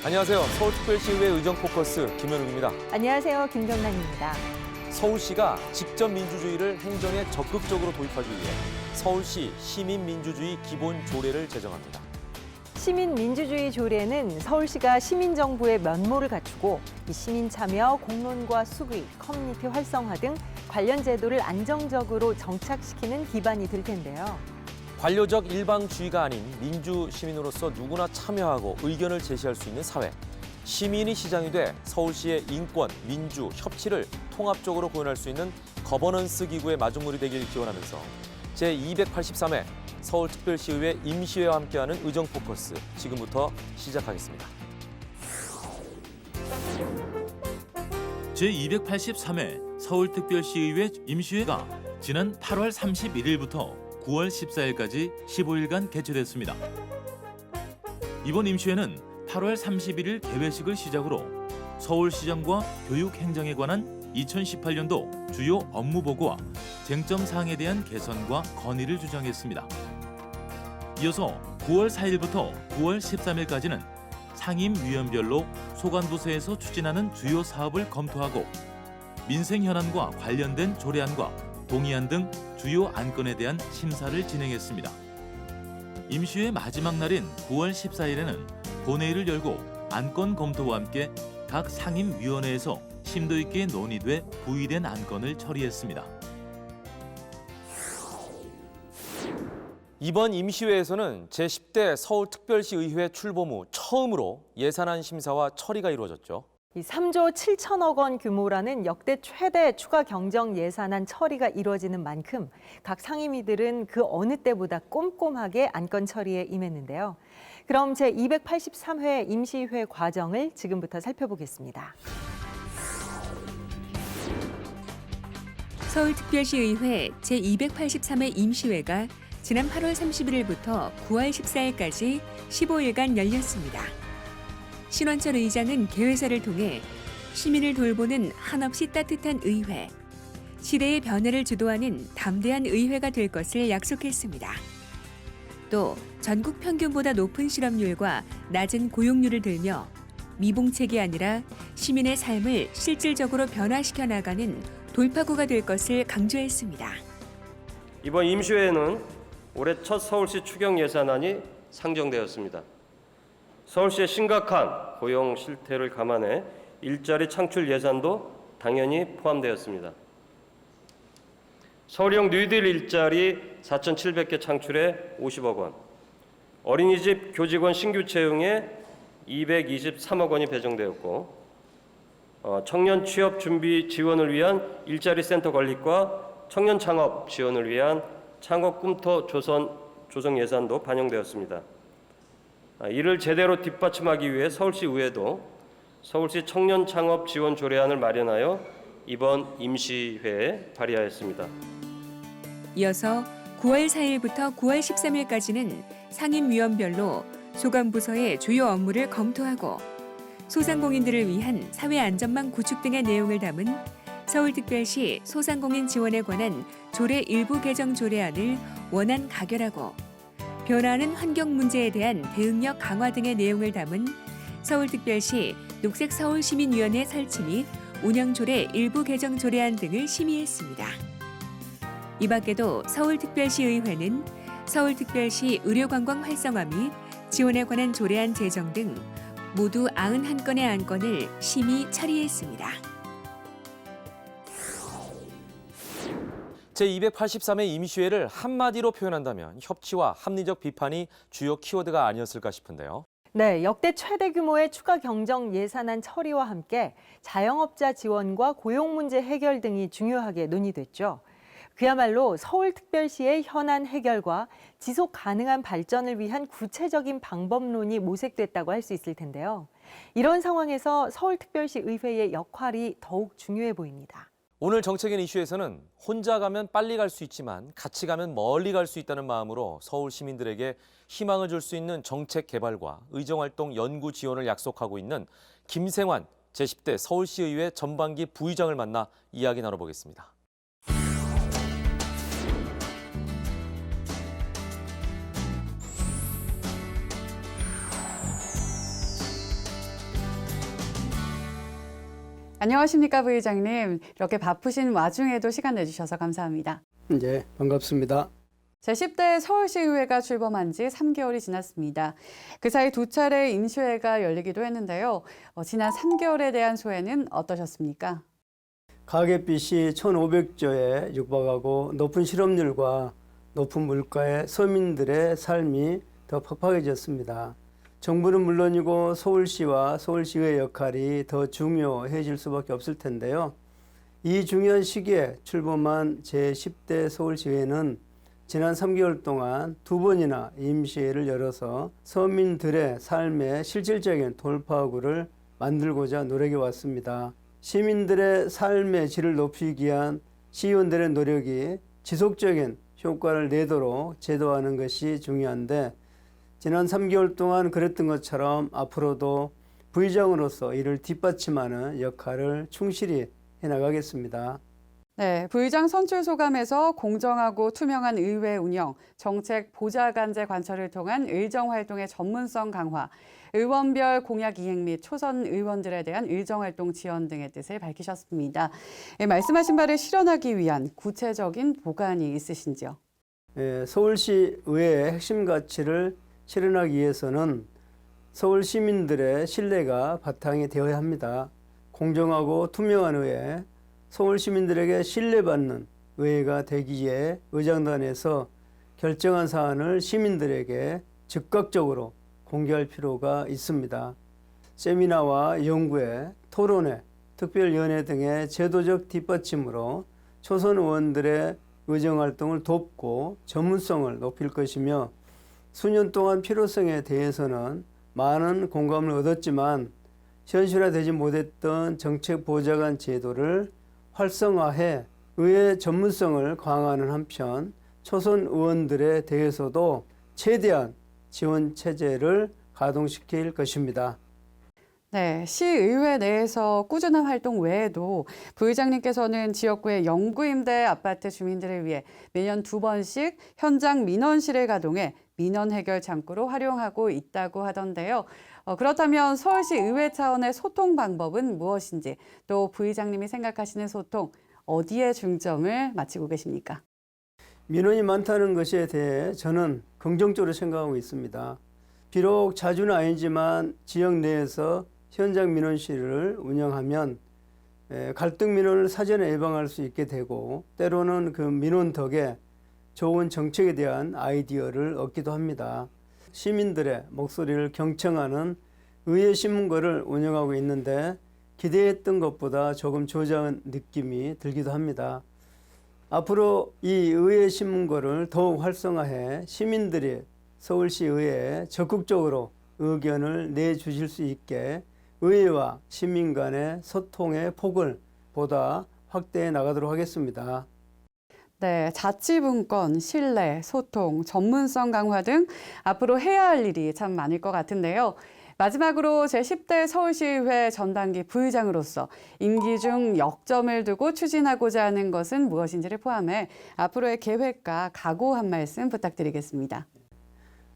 안녕하세요. 서울특별시의회 의정포커스 김현욱입니다. 안녕하세요. 김경란입니다. 서울시가 직접 민주주의를 행정에 적극적으로 도입하기 위해 서울시 시민민주주의 기본조례를 제정합니다. 시민민주주의 조례는 서울시가 시민정부의 면모를 갖추고 시민 참여, 공론과 수의, 커뮤니티 활성화 등 관련 제도를 안정적으로 정착시키는 기반이 될 텐데요. 관료적 일방주의가 아닌 민주시민으로서 누구나 참여하고 의견을 제시할 수 있는 사회. 시민이 시장이 돼 서울시의 인권, 민주, 협치를 통합적으로 구현할 수 있는 거버넌스 기구의 마중물이 되길 기원하면서 제283회 서울특별시의회 임시회와 함께하는 의정포커스 지금부터 시작하겠습니다. 제283회 서울특별시의회 임시회가 지난 8월 31일부터 9월 14일까지 15일간 개최됐습니다. 이번 임시회는 8월 31일 개회식을 시작으로 서울시장과 교육행정에 관한 2018년도 주요 업무 보고와 쟁점 사항에 대한 개선과 건의를 주장했습니다. 이어서 9월 4일부터 9월 13일까지는 상임위원별로 소관부서에서 추진하는 주요 사업을 검토하고 민생 현안과 관련된 조례안과 동의안 등 주요 안건에 대한 심사를 진행했습니다. 임시회 마지막 날인 9월 14일에는 본회의를 열고 안건 검토와 함께 각 상임위원회에서 심도 있게 논의돼 부의된 안건을 처리했습니다. 이번 임시회에서는 제10대 서울특별시의회 출범 후 처음으로 예산안 심사와 처리가 이루어졌죠. 3조 7천억 원 규모라는 역대 최대 추가 경정 예산안 처리가 이루어지는 만큼 각 상임위들은 그 어느 때보다 꼼꼼하게 안건 처리에 임했는데요. 그럼 제283회 임시회 과정을 지금부터 살펴보겠습니다. 서울특별시의회 제283회 임시회가 지난 8월 31일부터 9월 14일까지 15일간 열렸습니다. 신원철 의장은 개회사를 통해 시민을 돌보는 한없이 따뜻한 의회, 시대의 변화를 주도하는 담대한 의회가 될 것을 약속했습니다. 또 전국 평균보다 높은 실업률과 낮은 고용률을 들며 미봉책이 아니라 시민의 삶을 실질적으로 변화시켜 나가는 돌파구가 될 것을 강조했습니다. 이번 임시회에는 올해 첫 서울시 추경 예산안이 상정되었습니다. 서울시의 심각한 고용 실태를 감안해 일자리 창출 예산도 당연히 포함되었습니다. 서울형 뉴딜 일자리 4,700개 창출에 50억 원, 어린이집 교직원 신규 채용에 223억 원이 배정되었고 청년 취업 준비 지원을 위한 일자리 센터 건립과 청년 창업 지원을 위한 창업 꿈터 조성 예산도 반영되었습니다. 이를 제대로 뒷받침하기 위해 서울시 의회도 서울시 청년 창업 지원 조례안을 마련하여 이번 임시회에 발의하였습니다. 이어서 9월 4일부터 9월 13일까지는 상임위원별로 소관부서의 주요 업무를 검토하고 소상공인들을 위한 사회안전망 구축 등의 내용을 담은 서울특별시 소상공인 지원에 관한 조례 일부 개정 조례안을 원안 가결하고 변화하는 환경 문제에 대한 대응력 강화 등의 내용을 담은 서울특별시 녹색서울시민위원회 설치 및 운영조례 일부 개정 조례안 등을 심의했습니다. 이 밖에도 서울특별시의회는 서울특별시 의료관광 활성화 및 지원에 관한 조례안 제정 등 모두 91건의 안건을 심의 처리했습니다. 제283회 임시회를 한마디로 표현한다면 협치와 합리적 비판이 주요 키워드가 아니었을까 싶은데요. 네, 역대 최대 규모의 추가 경정 예산안 처리와 함께 자영업자 지원과 고용 문제 해결 등이 중요하게 논의됐죠. 그야말로 서울특별시의 현안 해결과 지속 가능한 발전을 위한 구체적인 방법론이 모색됐다고 할 수 있을 텐데요. 이런 상황에서 서울특별시 의회의 역할이 더욱 중요해 보입니다. 오늘 정책인 이슈에서는 혼자 가면 빨리 갈 수 있지만 같이 가면 멀리 갈 수 있다는 마음으로 서울 시민들에게 희망을 줄 수 있는 정책 개발과 의정활동 연구 지원을 약속하고 있는 김생환 제10대 서울시의회 전반기 부의장을 만나 이야기 나눠보겠습니다. 안녕하십니까, 부의장님. 이렇게 바쁘신 와중에도 시간 내주셔서 감사합니다. 네, 반갑습니다. 제10대 서울시의회가 출범한 지 3개월이 지났습니다. 그 사이 두 차례 임시회가 열리기도 했는데요. 지난 3개월에 대한 소회는 어떠셨습니까? 가계빚이 1,500조에 육박하고 높은 실업률과 높은 물가에 서민들의 삶이 더 팍팍해졌습니다. 정부는 물론이고 서울시와 서울시의 역할이 더 중요해질 수밖에 없을 텐데요. 이 중요한 시기에 출범한 제10대 서울시의회는 지난 3개월 동안 2번이나 임시회를 열어서 서민들의 삶의 실질적인 돌파구를 만들고자 노력해 왔습니다. 시민들의 삶의 질을 높이기 위한 시의원들의 노력이 지속적인 효과를 내도록 제도하는 것이 중요한데 지난 3개월 동안 그랬던 것처럼 앞으로도 부의장으로서 이를 뒷받침하는 역할을 충실히 해나가겠습니다. 네, 부의장 선출 소감에서 공정하고 투명한 의회 운영, 정책 보좌관제 관철을 통한 의정 활동의 전문성 강화, 의원별 공약 이행 및 초선 의원들에 대한 의정 활동 지원 등의 뜻을 밝히셨습니다. 말씀하신 바를 실현하기 위한 구체적인 보관이 있으신지요? 서울시 의회의 핵심 가치를 실현하기 위해서는 서울 시민들의 신뢰가 바탕이 되어야 합니다. 공정하고 투명한 의회, 서울 시민들에게 신뢰받는 의회가 되기 위해 의장단에서 결정한 사안을 시민들에게 즉각적으로 공개할 필요가 있습니다. 세미나와 연구회, 토론회, 특별위원회 등의 제도적 뒷받침으로 초선 의원들의 의정활동을 돕고 전문성을 높일 것이며 수년 동안 필요성에 대해서는 많은 공감을 얻었지만 현실화되지 못했던 정책 보좌관 제도를 활성화해 의회 전문성을 강화하는 한편 초선 의원들에 대해서도 최대한 지원 체제를 가동시킬 것입니다. 네, 시의회 내에서 꾸준한 활동 외에도 부의장님께서는 지역구의 영구임대 아파트 주민들을 위해 매년 2번씩 현장 민원실을 가동해 민원 해결 창구로 활용하고 있다고 하던데요. 그렇다면 서울시 의회 차원의 소통 방법은 무엇인지, 또 부의장님이 생각하시는 소통, 어디에 중점을 맞추고 계십니까? 민원이 많다는 것에 대해 저는 긍정적으로 생각하고 있습니다. 비록 자주는 아니지만 지역 내에서 현장 민원실을 운영하면 갈등 민원을 사전에 예방할 수 있게 되고 때로는 그 민원 덕에 좋은 정책에 대한 아이디어를 얻기도 합니다. 시민들의 목소리를 경청하는 의회 신문고를 운영하고 있는데 기대했던 것보다 조금 저조한 느낌이 들기도 합니다. 앞으로 이 의회 신문고를 더욱 활성화해 시민들이 서울시 의회에 적극적으로 의견을 내주실 수 있게 의회와 시민 간의 소통의 폭을 보다 확대해 나가도록 하겠습니다. 네, 자치분권, 신뢰, 소통, 전문성 강화 등 앞으로 해야 할 일이 참 많을 것 같은데요. 마지막으로 제10대 서울시의회 전당기 부의장으로서 임기 중 역점을 두고 추진하고자 하는 것은 무엇인지를 포함해 앞으로의 계획과 각오 한 말씀 부탁드리겠습니다.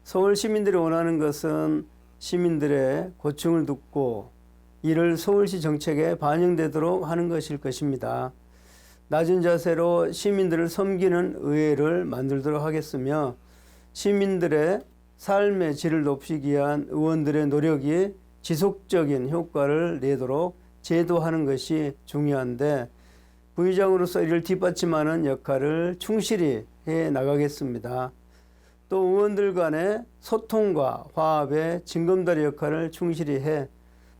서울 시민들이 원하는 것은 시민들의 고충을 듣고 이를 서울시 정책에 반영되도록 하는 것일 것입니다. 낮은 자세로 시민들을 섬기는 의회를 만들도록 하겠으며 시민들의 삶의 질을 높이기 위한 의원들의 노력이 지속적인 효과를 내도록 제도하는 것이 중요한데 부의장으로서 이를 뒷받침하는 역할을 충실히 해 나가겠습니다. 또 의원들 간의 소통과 화합의 징검다리 역할을 충실히 해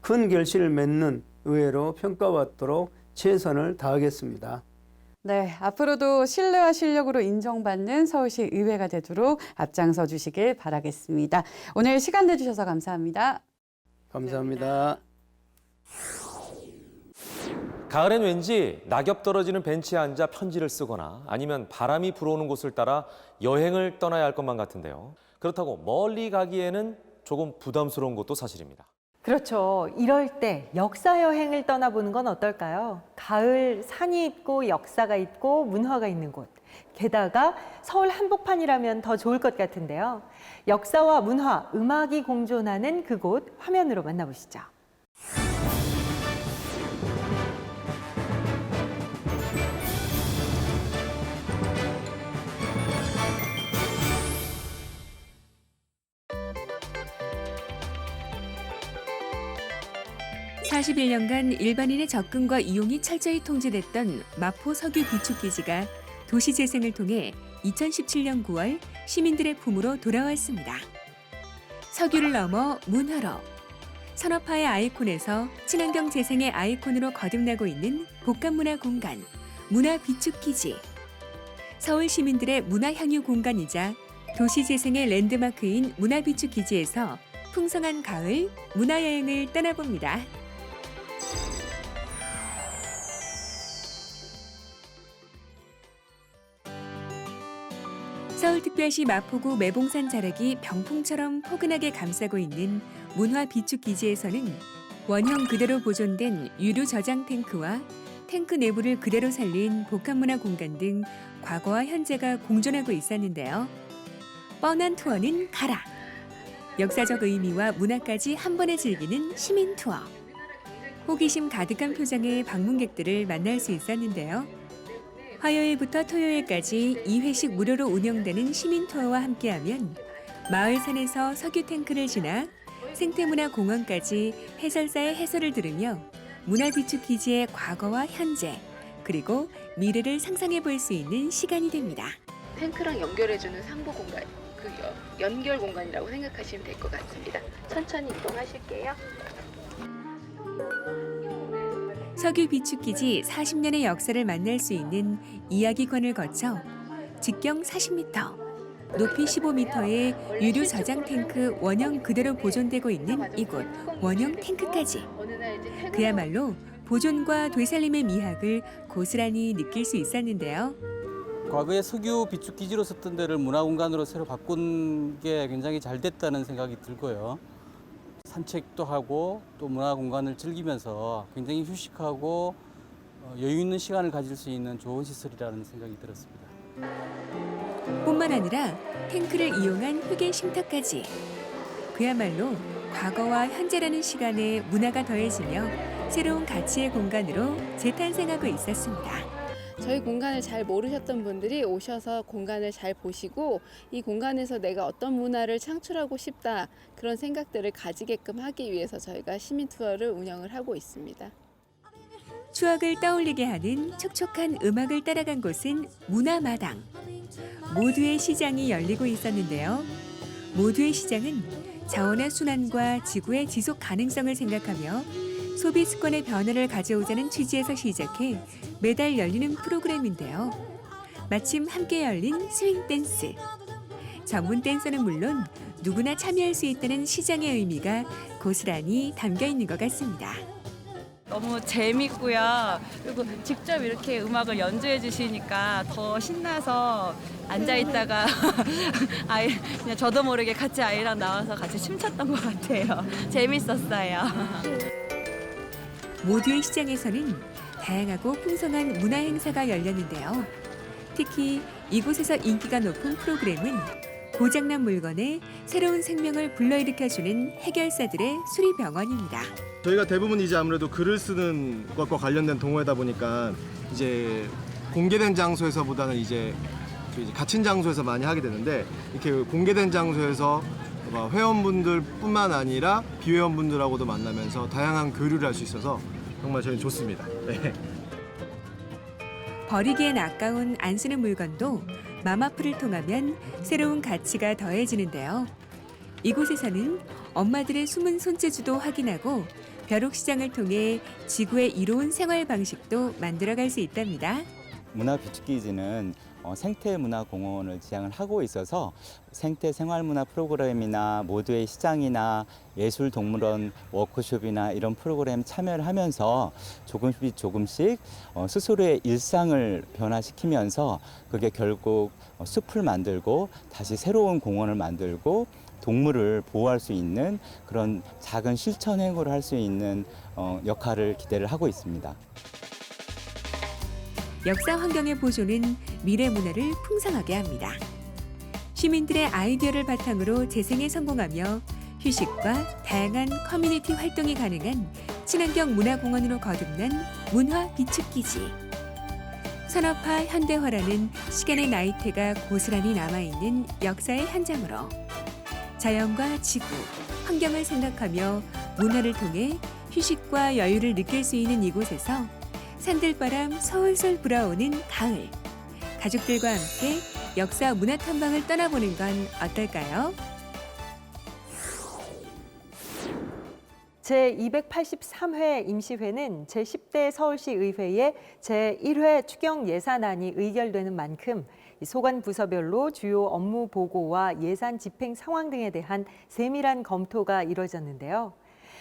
큰 결실을 맺는 의회로 평가받도록 최선을 다하겠습니다. 네, 앞으로도 신뢰와 실력으로 인정받는 서울시 의회가 되도록 앞장서 주시길 바라겠습니다. 오늘 시간 내주셔서 감사합니다. 감사합니다. 가을엔 왠지 낙엽 떨어지는 벤치에 앉아 편지를 쓰거나 아니면 바람이 불어오는 곳을 따라 여행을 떠나야 할 것만 같은데요. 그렇다고 멀리 가기에는 조금 부담스러운 것도 사실입니다. 그렇죠. 이럴 때 역사 여행을 떠나보는 건 어떨까요? 가을 산이 있고 역사가 있고 문화가 있는 곳. 게다가 서울 한복판이라면 더 좋을 것 같은데요. 역사와 문화, 음악이 공존하는 그곳 화면으로 만나보시죠. 41년간 일반인의 접근과 이용이 철저히 통제됐던 마포 석유 비축기지가 도시재생을 통해 2017년 9월 시민들의 품으로 돌아왔습니다. 석유를 넘어 문화로 산업화의 아이콘에서 친환경 재생의 아이콘으로 거듭나고 있는 복합문화 공간, 문화비축기지. 서울 시민들의 문화향유 공간이자 도시재생의 랜드마크인 문화비축기지에서 풍성한 가을 문화여행을 떠나봅니다. 서울특별시 마포구 매봉산 자락이 병풍처럼 포근하게 감싸고 있는 문화비축기지에서는 원형 그대로 보존된 유류 저장 탱크와 탱크 내부를 그대로 살린 복합문화 공간 등 과거와 현재가 공존하고 있었는데요. 뻔한 투어는 가라. 역사적 의미와 문화까지 한 번에 즐기는 시민 투어. 호기심 가득한 표정의 방문객들을 만날 수 있었는데요. 화요일부터 토요일까지 2회씩 무료로 운영되는 시민 투어와 함께하면 마을산에서 석유 탱크를 지나 생태문화공원까지 해설사의 해설을 들으며 문화비축기지의 과거와 현재 그리고 미래를 상상해 볼 수 있는 시간이 됩니다. 탱크랑 연결해주는 상부 공간, 연결 공간이라고 생각하시면 될 것 같습니다. 천천히 이동하실게요. 석유 비축기지 40년의 역사를 만날 수 있는 이야기관을 거쳐 직경 40m, 높이 15m의 유류 저장 탱크 원형 그대로 보존되고 있는 이곳 원형 탱크까지. 그야말로 보존과 되살림의 미학을 고스란히 느낄 수 있었는데요. 과거에 석유 비축기지로 썼던 데를 문화공간으로 새로 바꾼 게 굉장히 잘 됐다는 생각이 들고요. 산책도 하고 또 문화공간을 즐기면서 굉장히 휴식하고 여유 있는 시간을 가질 수 있는 좋은 시설이라는 생각이 들었습니다. 뿐만 아니라 탱크를 이용한 흙의 쉼터까지. 그야말로 과거와 현재라는 시간에 문화가 더해지며 새로운 가치의 공간으로 재탄생하고 있었습니다. 저희 공간을 잘 모르셨던 분들이 오셔서 공간을 잘 보시고 이 공간에서 내가 어떤 문화를 창출하고 싶다 그런 생각들을 가지게끔 하기 위해서 저희가 시민 투어를 운영을 하고 있습니다. 추억을 떠올리게 하는 촉촉한 음악을 따라간 곳은 문화마당. 모두의 시장이 열리고 있었는데요. 모두의 시장은 자원의 순환과 지구의 지속 가능성을 생각하며 소비 습관의 변화를 가져오자는 취지에서 시작해 매달 열리는 프로그램인데요. 마침 함께 열린 스윙 댄스. 전문 댄서는 물론 누구나 참여할 수 있다는 시장의 의미가 고스란히 담겨 있는 것 같습니다. 너무 재밌고요. 그리고 직접 이렇게 음악을 연주해 주시니까 더 신나서 앉아 있다가 그냥 저도 모르게 같이 아이랑 나와서 같이 춤췄던 것 같아요. 재밌었어요. 모두의 시장에서는 다양하고 풍성한 문화 행사가 열렸는데요. 특히 이곳에서 인기가 높은 프로그램은 고장난 물건에 새로운 생명을 불러일으켜주는 해결사들의 수리병원입니다. 저희가 대부분 이제 아무래도 글을 쓰는 것과 관련된 동호회다 보니까 이제 공개된 장소에서보다는 이제 갇힌 장소에서 많이 하게 되는데 이렇게 공개된 장소에서 회원분들뿐만 아니라 비회원분들하고도 만나면서 다양한 교류를 할 수 있어서 정말 저희는 좋습니다. 네. 버리기엔 아까운 안 쓰는 물건도 맘아프를 통하면 새로운 가치가 더해지는데요. 이곳에서는 엄마들의 숨은 손재주도 확인하고 벼룩시장을 통해 지구의 이로운 생활 방식도 만들어갈 수 있답니다. 문화비축기지는 생태문화공원을 지향을 하고 있어서 생태생활문화 프로그램이나 모두의 시장이나 예술동물원 워크숍이나 이런 프로그램 참여를 하면서 조금씩 스스로의 일상을 변화시키면서 그게 결국 숲을 만들고 다시 새로운 공원을 만들고 동물을 보호할 수 있는 그런 작은 실천 행위를 할 수 있는 역할을 기대를 하고 있습니다. 역사 환경의 보존은 미래 문화를 풍성하게 합니다. 시민들의 아이디어를 바탕으로 재생에 성공하며 휴식과 다양한 커뮤니티 활동이 가능한 친환경 문화공원으로 거듭난 문화비축기지. 산업화 현대화라는 시간의 나이테가 고스란히 남아있는 역사의 현장으로 자연과 지구, 환경을 생각하며 문화를 통해 휴식과 여유를 느낄 수 있는 이곳에서 산들바람 솔솔 불어오는 가을. 가족들과 함께 역사 문화 탐방을 떠나보는 건 어떨까요? 제283회 임시회는 제10대 서울시의회의 제1회 추경 예산안이 의결되는 만큼 소관 부서별로 주요 업무 보고와 예산 집행 상황 등에 대한 세밀한 검토가 이뤄졌는데요.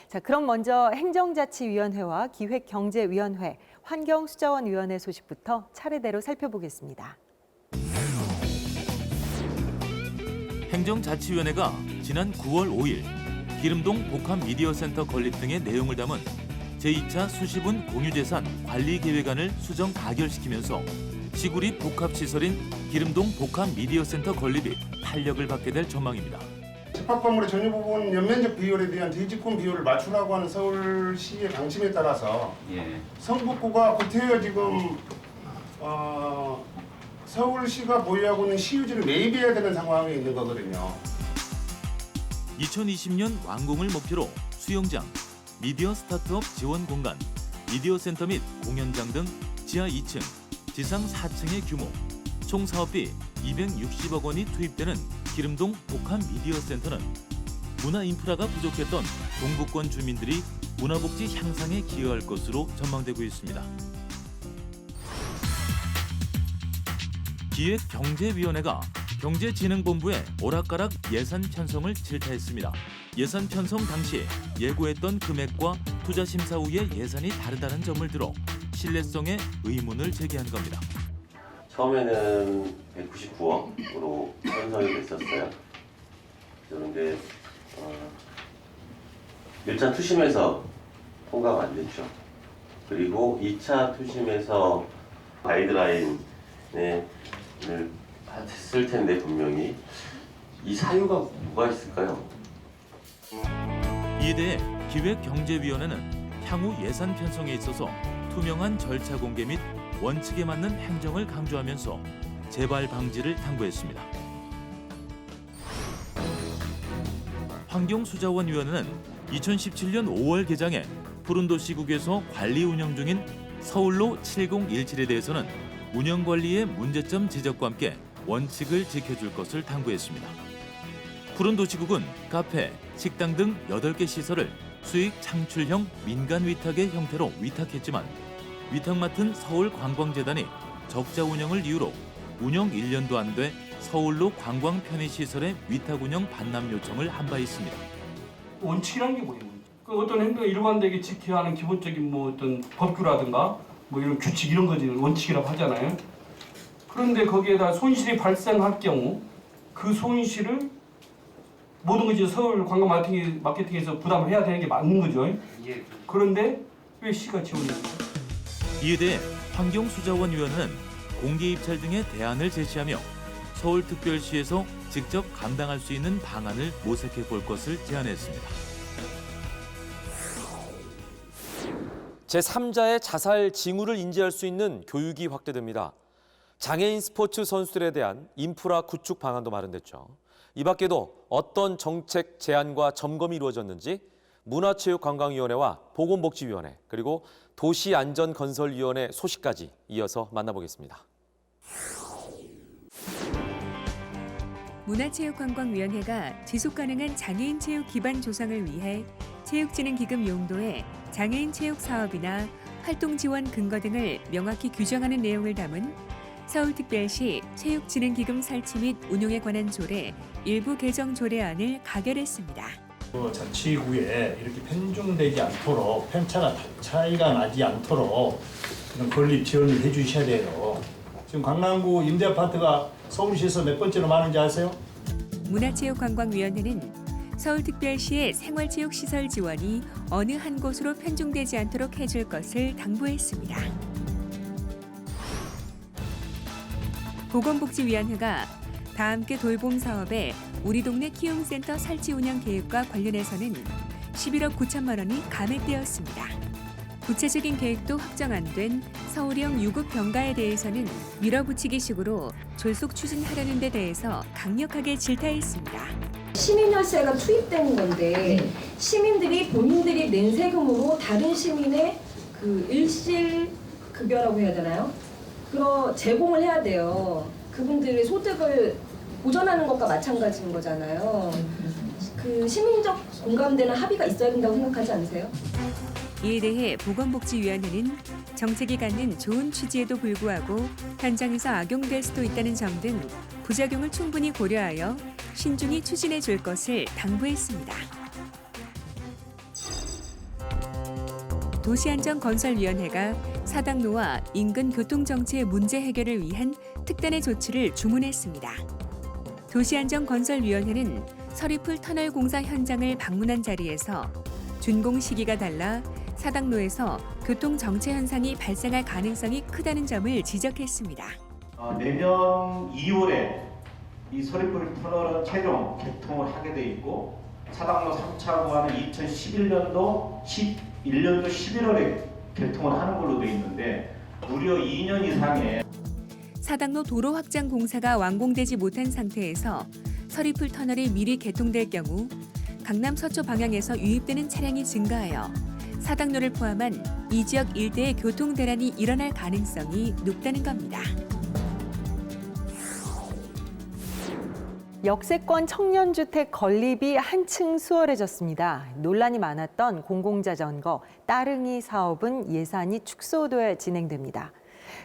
자, 그럼 먼저 행정자치위원회와 기획경제위원회, 환경수자원위원회 소식부터 차례대로 살펴보겠습니다. 행정자치위원회가 지난 9월 5일 기름동 복합미디어센터 건립 등의 내용을 담은 제2차 수시분 공유재산 관리계획안을 수정 가결시키면서 시구리 복합시설인 기름동 복합미디어센터 건립이 탄력을 받게 될 전망입니다. 집합 건물의 전유 부분 연면적 비율에 대한 대지권 비율을 맞추라고 하는 서울시의 방침에 따라서 성북구가 구태여 지금 서울시가 보유하고 있는 시유지를 매입해야 되는 상황에 있는 거거든요. 2020년 완공을 목표로 수영장, 미디어 스타트업 지원 공간, 미디어 센터 및 공연장 등 지하 2층, 지상 4층의 규모, 총 사업비 260억 원이 투입되는 기름동 복합 미디어 센터는 문화 인프라가 부족했던 동북권 주민들이 문화복지 향상에 기여할 것으로 전망되고 있습니다. 기획경제위원회가 경제진흥본부의 오락가락 예산 편성을 질타했습니다. 예산 편성 당시 예고했던 금액과 투자 심사 후의 예산이 다르다는 점을 들어 신뢰성에 의문을 제기한 겁니다. 처음에는 199억으로 편성이 됐었어요. 그런데 1차 투심에서 통과가 안 됐죠. 그리고 2차 투심에서 가이드라인을 했을 텐데 분명히 이 사유가 뭐가 있을까요? 이에 대해 기획경제위원회는 향후 예산 편성에 있어서 투명한 절차 공개 및 원칙에 맞는 행정을 강조하면서 재발 방지를 당부했습니다. 환경수자원위원회는 2017년 5월 개장해 푸른도시국에서 관리 운영 중인 서울로 7017에 대해서는 운영관리의 문제점 지적과 함께 원칙을 지켜줄 것을 당부했습니다. 푸른도시국은 카페, 식당 등 8개 시설을 수익 창출형 민간 위탁의 형태로 위탁했지만 위탁 맡은 서울관광재단이 적자 운영을 이유로 운영 1년도 안 돼 서울로 관광 편의시설의 위탁 운영 반납 요청을 한 바 있습니다. 원칙이라는 게 뭐예요? 그 어떤 행동이 일관되게 지켜야 하는 기본적인 뭐 어떤 법규라든가 뭐 이런 규칙 이런 거지 원칙이라고 하잖아요. 그런데 거기에다 손실이 발생할 경우 그 손실을 모든 것이 서울 관광 마케팅에서 부담을 해야 되는 게 맞는 거죠. 그런데 왜 시가 지원합니까? 이에 대해 환경수자원위원회는 공개입찰 등의 대안을 제시하며 서울특별시에서 직접 감당할 수 있는 방안을 모색해 볼 것을 제안했습니다. 제3자의 자살 징후를 인지할 수 있는 교육이 확대됩니다. 장애인 스포츠 선수들에 대한 인프라 구축 방안도 마련됐죠. 이 밖에도 어떤 정책 제안과 점검이 이루어졌는지 문화체육관광위원회와 보건복지위원회 그리고 도시안전건설위원회 소식까지 이어서 만나보겠습니다. 문화체육관광위원회가 지속가능한 장애인 체육 기반 조성을 위해 체육진흥기금 용도의 장애인 체육 사업이나 활동 지원 근거 등을 명확히 규정하는 내용을 담은 서울특별시 체육진흥기금 설치 및 운용에 관한 조례 일부 개정 조례안을 가결했습니다. 자치구에 이렇게 편중되지 않도록 편차가 차이가 나지 않도록 그런 건립 지원을 해주셔야 돼요. 지금 강남구 임대아파트가 서울시에서 몇 번째로 많은지 아세요? 문화체육관광위원회는 서울특별시의 생활체육시설 지원이 어느 한 곳으로 편중되지 않도록 해줄 것을 당부했습니다. 보건복지위원회가 다함께 돌봄 사업의 우리 동네 키움센터 설치 운영 계획과 관련해서는 11억 9천만 원이 감액되었습니다. 구체적인 계획도 확정 안 된 서울형 유급 병가에 대해서는 밀어붙이기식으로 졸속 추진하려는 데 대해서 강력하게 질타했습니다. 시민혈세가 투입된 건데 시민들이 본인들이 낸 세금으로 다른 시민의 그 일실 급여라고 해야 되나요? 그런 제공을 해야 돼요. 그분들의 소득을 보전하는 것과 마찬가지인 거잖아요. 그 시민적 공감대나 합의가 있어야 된다고 생각하지 않으세요? 이에 대해 보건복지위원회는 정책이 갖는 좋은 취지에도 불구하고 현장에서 악용될 수도 있다는 점 등 부작용을 충분히 고려하여 신중히 추진해 줄 것을 당부했습니다. 도시안전건설위원회가 사당로와 인근 교통정체 문제 해결을 위한 특단의 조치를 주문했습니다. 도시안전건설위원회는 서리풀 터널 공사 현장을 방문한 자리에서 준공 시기가 달라 사당로에서 교통 정체 현상이 발생할 가능성이 크다는 점을 지적했습니다. 내년 2월에 이 서리풀 터널은 최종 개통을 하게 돼 있고 사당로 3차 구간은 2011년도 11월에 개통을 하는 걸로 돼 있는데 무려 2년 이상의 사당로 도로 확장 공사가 완공되지 못한 상태에서 서리풀 터널이 미리 개통될 경우 강남 서초 방향에서 유입되는 차량이 증가하여 사당로를 포함한 이 지역 일대의 교통 대란이 일어날 가능성이 높다는 겁니다. 역세권 청년주택 건립이 한층 수월해졌습니다. 논란이 많았던 공공자전거 따릉이 사업은 예산이 축소돼 진행됩니다.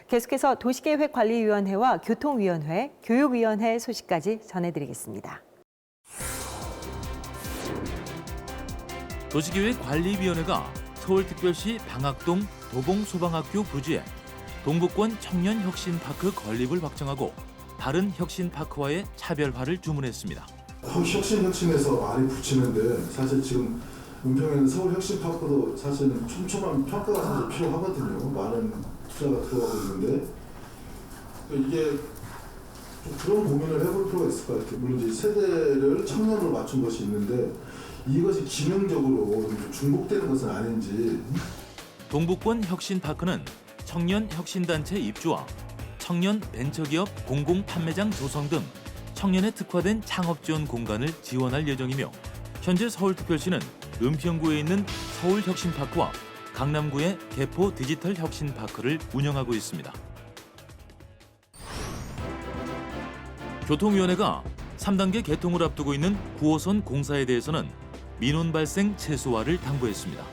계속해서 도시계획관리위원회와 교통위원회, 교육위원회 소식까지 전해드리겠습니다. 도시계획관리위원회가 서울특별시 방학동 도봉소방학교 부지에 동북권 청년혁신파크 건립을 확정하고 다른 혁신파크와의 차별화를 주문했습니다. 혁신에서 말이 붙이는데 사실 지금 은평에는 서울혁신파크도 사실은 촘촘한 평가가 사실 필요하거든요. 많은 투자가 들어가고 있는데 이게 좀 그런 고민을 해볼 필요가 있을 것 같아요. 물론 이제 세대를 청년으로 맞춘 것이 있는데 이것이 기능적으로 좀 중복되는 것은 아닌지. 동북권 혁신파크는 청년 혁신단체 입주와 청년 벤처기업 공공판매장 조성 등 청년에 특화된 창업지원 공간을 지원할 예정이며 현재 서울특별시는 은평구에 있는 서울혁신파크와 강남구의 개포 디지털 혁신파크를 운영하고 있습니다. 교통위원회가 3단계 개통을 앞두고 있는 9호선 공사에 대해서는 민원 발생 최소화를 당부했습니다.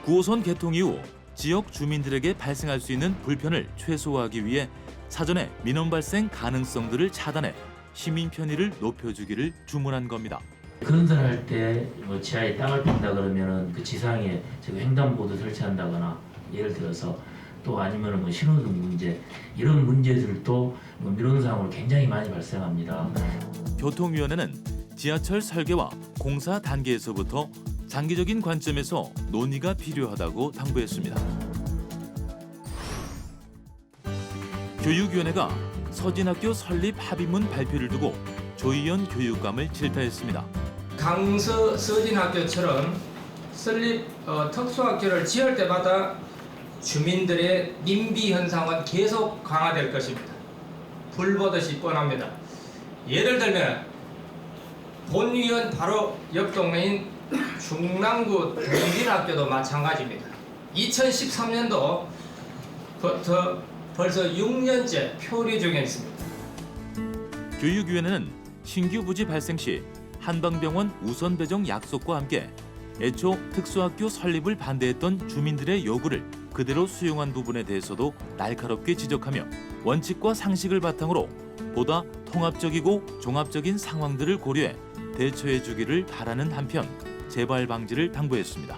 9호선 개통 이후 지역 주민들에게 발생할 수 있는 불편을 최소화하기 위해 사전에 민원 발생 가능성들을 차단해 시민 편의를 높여주기를 주문한 겁니다. 건설할 때 뭐 지하에 땅을 판다 그러면은 그 지상에 횡단보도 설치한다거나 예를 들어서 또 아니면은 뭐 신호등 문제 이런 문제들도 민원사항으로 굉장히 많이 발생합니다. 교통위원회는 지하철 설계와 공사 단계에서부터 장기적인 관점에서 논의가 필요하다고 당부했습니다. 교육위원회가 서진학교 설립 합의문 발표를 두고 조희연 교육감을 질타했습니다. 강서 서진학교처럼 설립 특수학교를 지을 때마다 주민들의 민비 현상은 계속 강화될 것입니다. 불 보듯이 뻔합니다. 예를 들면 본위원 바로 옆 동네인 중랑구 동진학교도 마찬가지입니다. 2013년도부터 벌써 6년째 표리 중에 있습니다. 교육위원회는 신규 부지 발생 시 한방병원 우선 배정 약속과 함께 애초 특수학교 설립을 반대했던 주민들의 요구를 그대로 수용한 부분에 대해서도 날카롭게 지적하며 원칙과 상식을 바탕으로 보다 통합적이고 종합적인 상황들을 고려해 대처해 주기를 바라는 한편 재발 방지를 당부했습니다.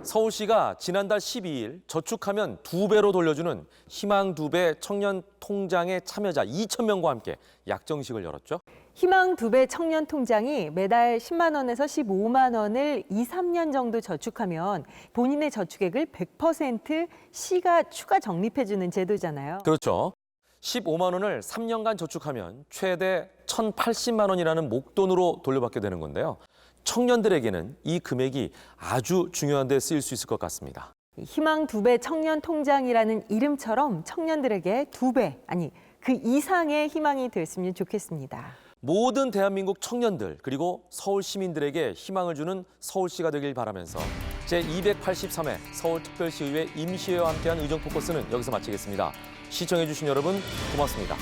서울시가 지난달 12일 저축하면 2배로 돌려주는 희망 2배 청년 통장의 참여자 2,000명과 함께 약정식을 열었죠. 희망 2배 청년 통장이 매달 10만 원에서 15만 원을 2, 3년 정도 저축하면 본인의 저축액을 100% 시가 추가 적립해주는 제도잖아요. 그렇죠. 15만 원을 3년간 저축하면 최대 1,080만 원이라는 목돈으로 돌려받게 되는 건데요. 청년들에게는 이 금액이 아주 중요한 데 쓰일 수 있을 것 같습니다. 희망 2배 청년 통장이라는 이름처럼 청년들에게 2배, 아니 그 이상의 희망이 됐으면 좋겠습니다. 모든 대한민국 청년들 그리고 서울 시민들에게 희망을 주는 서울시가 되길 바라면서 제283회 서울특별시의회 임시회와 함께한 의정포커스는 여기서 마치겠습니다. 시청해주신 여러분 고맙습니다.